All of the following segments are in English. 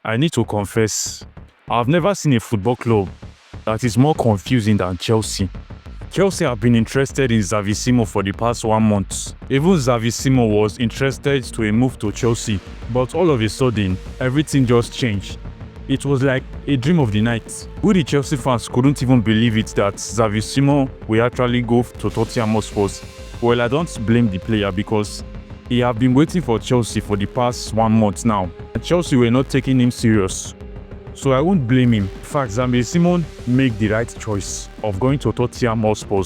I need to confess, I've never seen a football club that is more confusing than Chelsea. Chelsea have been interested in Xavi Simons for the past 1 month. Even Xavi Simons was interested to a move to Chelsea, but all of a sudden, everything just changed. It was like a dream of the night. We the Chelsea fans couldn't even believe it that Xavi Simons will actually go to Tottenham Hotspur. Well, I don't blame the player because he have been waiting for Chelsea for the past 1 month now. And Chelsea were not taking him serious. So I won't blame him. In fact, Xavi Simons made the right choice of going to Tottenham Hotspur.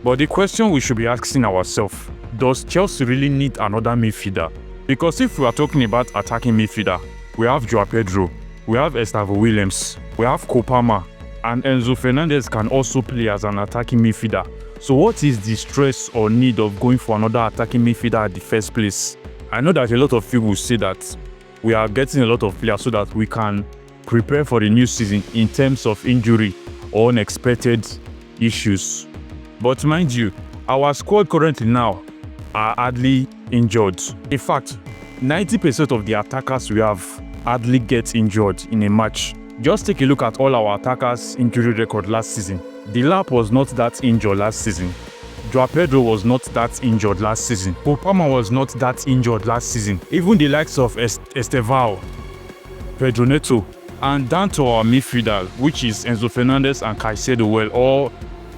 But the question we should be asking ourselves, does Chelsea really need another midfielder? Because if we are talking about attacking midfielder, we have Joao Pedro, we have Estavo Williams, we have Kopama, and Enzo Fernandez can also play as an attacking midfielder. So what is the stress or need of going for another attacking midfielder at the first place? I know that a lot of people will say that we are getting a lot of players so that we can prepare for the new season in terms of injury or unexpected issues. But mind you, our squad currently now are hardly injured. In fact, 90% of the attackers we have hardly get injured in a match. Just take a look at all our attackers' injury record last season. Delap was not that injured last season. Joao Pedro was not that injured last season. Kopama was not that injured last season. Even the likes of Estevao, Pedro Neto, and down to our midfielder, which is Enzo Fernandez and Caicedo, well, all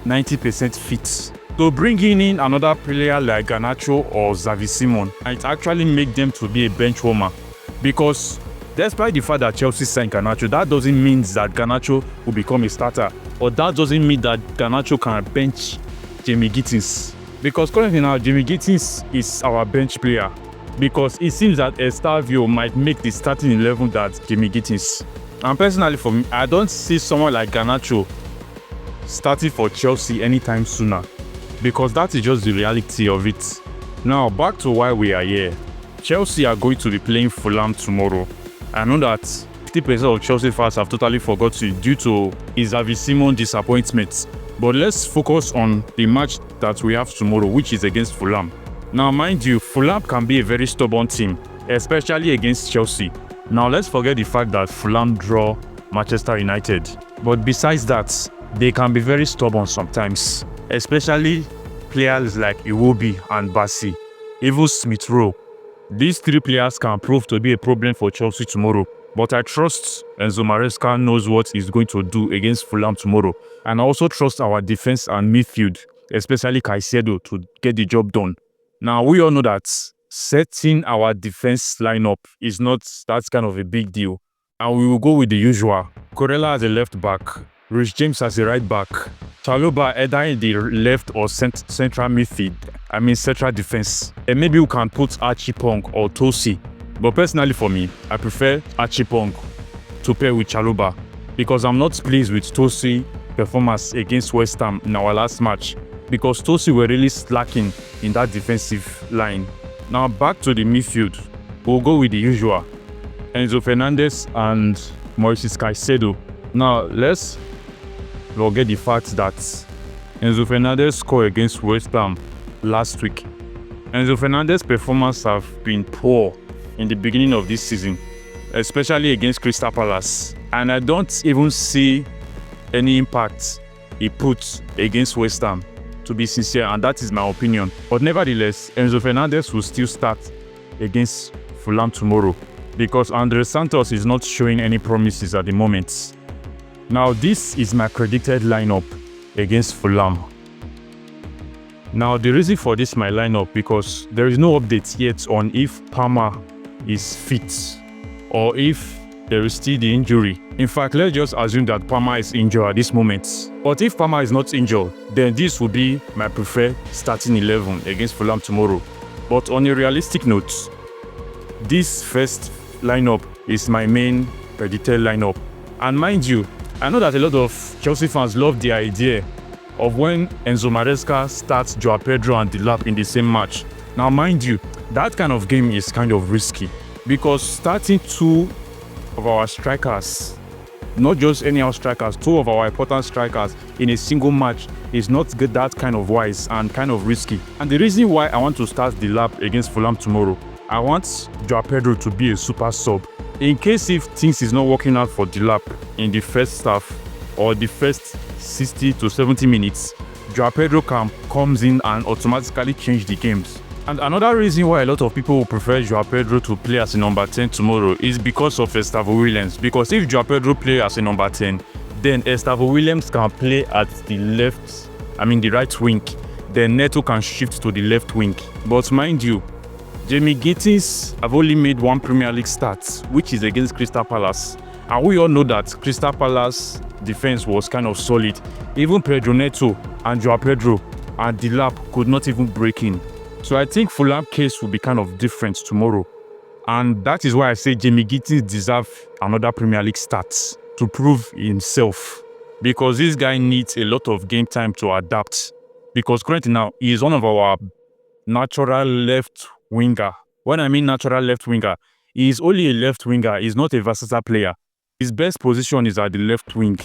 90% fit. So bringing in another player like Garnacho or Xavi Simons might actually make them to be a bench warmer. Because despite the fact that Chelsea signed Garnacho, that doesn't mean that Garnacho will become a starter. Or that doesn't mean that Garnacho can bench Jamie Gittins. Because currently now, Jamie Gittins is our bench player. Because it seems that Estavio might make the starting 11 that Jamie Gittins. And personally for me, I don't see someone like Garnacho starting for Chelsea anytime sooner. Because that is just the reality of it. Now, back to why we are here. Chelsea are going to be playing Fulham tomorrow. I know that 50% of Chelsea fans have totally forgotten due to Xavi Simons' disappointment. But let's focus on the match that we have tomorrow, which is against Fulham. Now, mind you, Fulham can be a very stubborn team, especially against Chelsea. Now, let's forget the fact that Fulham draw Manchester United. But besides that, they can be very stubborn sometimes, especially players like Iwobi and Bassi, even Smith Rowe. These 3 players can prove to be a problem for Chelsea tomorrow. But I trust Enzo Maresca knows what he's going to do against Fulham tomorrow. And I also trust our defense and midfield, especially Caicedo, to get the job done. Now, we all know that setting our defense lineup is not that kind of a big deal. And we will go with the usual. Corella as a left back, Rich James as a right back, Chalobah either in the left or central midfield, central defense. And maybe we can put Achipong or Tosi. But personally for me, I prefer Achipong to pair with Chalobah because I'm not pleased with Tosi performance against West Ham in our last match because Tosi were really slacking in that defensive line. Now back to the midfield, we'll go with the usual. Enzo Fernandez and Moises Caicedo. Now let's forget the fact that Enzo Fernandez scored against West Ham last week. Enzo Fernandez's performance have been poor in the beginning of this season, especially against Crystal Palace. And I don't even see any impact he put against West Ham, to be sincere, and that is my opinion. But nevertheless, Enzo Fernandez will still start against Fulham tomorrow because Andre Santos is not showing any promises at the moment. Now, this is my predicted lineup against Fulham. Now, the reason for this my lineup because there is no update yet on if Palmer is fit or if there is still the injury. In fact, let's just assume that Palmer is injured at this moment. But if Palmer is not injured, then this will be my preferred starting 11 against Fulham tomorrow. But on a realistic note, this first lineup is my main predicted lineup. And mind you, I know that a lot of Chelsea fans love the idea of when Enzo Maresca starts Joao Pedro and Delap in the same match. Now, mind you, that kind of game is kind of risky because starting 2 of our strikers, not just anyhow strikers, 2 of our important strikers in a single match is not that kind of wise and kind of risky. And the reason why I want to start Delap against Fulham tomorrow, I want Joao Pedro to be a super sub In case if things is not working out for Delap in the first half or the first 60 to 70 minutes, Joao Pedro comes in and automatically change the games. And another reason why a lot of people will prefer Joao Pedro to play as a number 10 tomorrow is because of Gustavo Williams. Because if Joao Pedro play as a number 10, then Gustavo Williams can play at the the right wing. Then Neto can shift to the left wing. But mind you, Jamie Gittins have only made one Premier League start, which is against Crystal Palace. And we all know that Crystal Palace defense was kind of solid. Even Pedro Neto and Joao Pedro and Delap could not even break in. So I think Fulham case will be kind of different tomorrow. And that is why I say Jamie Gittins deserves another Premier League start to prove himself. Because this guy needs a lot of game time to adapt. Because currently now, he is one of our natural left winger. When I mean natural left winger, he is only a left winger. He's not a versatile player. His best position is at the left wing.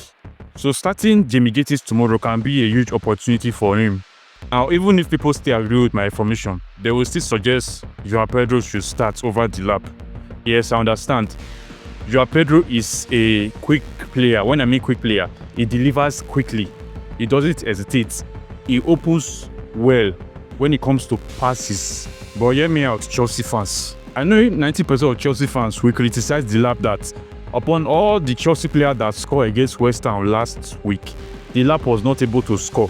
So starting Jamie Gittins tomorrow can be a huge opportunity for him. Now, even if people still agree with my information, they will still suggest Joao Pedro should start over Delap. Yes, I understand. Joao Pedro is a quick player. When I mean quick player, he delivers quickly. He doesn't hesitate. He opens well when it comes to passes. But hear me out, Chelsea fans. I know 90% of Chelsea fans will criticize Delap that upon all the Chelsea players that scored against West Ham last week, Delap was not able to score.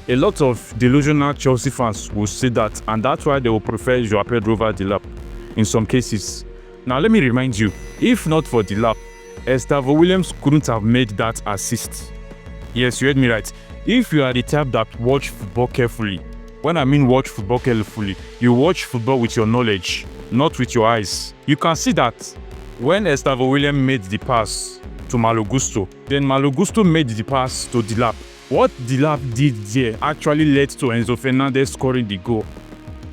A lot of delusional Chelsea fans will say that, and that's why they will prefer Joao Pedro over Delap in some cases. Now, let me remind you, if not for Delap, Gustavo Williams couldn't have made that assist. Yes, you heard me right. If you are the type that watch football carefully, when I mean watch football carefully, you watch football with your knowledge, not with your eyes. You can see that when Gustavo Williams made the pass to Malo Gusto, then Malo Gusto made the pass to Delap. What Delap did there actually led to Enzo Fernandez scoring the goal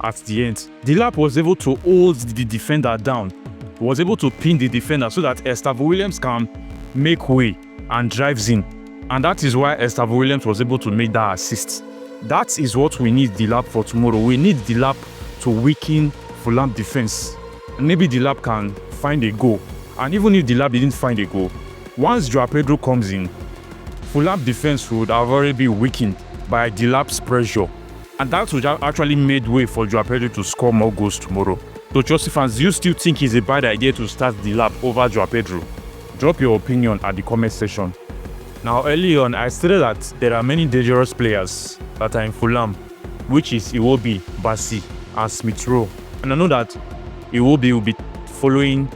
at the end. Delap was able to hold the defender down, was able to pin the defender so that Gustavo Williams can make way and drives in. And that is why Gustavo Williams was able to make that assist. That is what we need Delap for tomorrow. We need Delap to weaken Fulham defense. And maybe Delap can find a goal. And even if Delap didn't find a goal, once Joao Pedro comes in, Fulham defense would have already been weakened by Delap's pressure. And that would have actually made way for Joao Pedro to score more goals tomorrow. So Chelsea fans, do you still think it's a bad idea to start Delap over Joao Pedro? Drop your opinion at the comment section. Now, early on, I stated that there are many dangerous players that are in Fulham, which is Iwobi, Bassi, and Smith Rowe. And I know that Iwobi will be following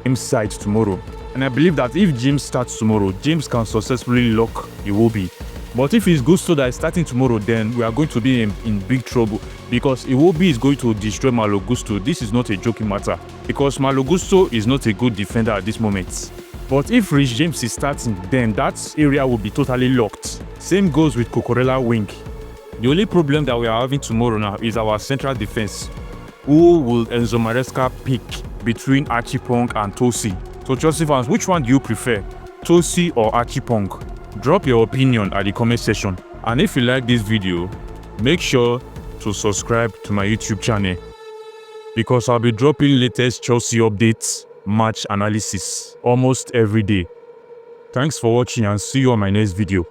James' side tomorrow. And I believe that if James starts tomorrow, James can successfully lock Iwobi. But if it's Gusto that is starting tomorrow, then we are going to be in big trouble because Iwobi is going to destroy Malo Gusto. This is not a joking matter because Malo Gusto is not a good defender at this moment. But if Rich James is starting, then that area will be totally locked. Same goes with Cucurella wing. The only problem that we are having tomorrow now is our central defense. Who will Enzo Maresca pick between Achipong and Tosi? So Chelsea fans, which one do you prefer? Tosi or Achipong? Drop your opinion at the comment section. And if you like this video, make sure to subscribe to my YouTube channel because I'll be dropping latest Chelsea updates, match analysis almost every day. Thanks for watching and see you on my next video.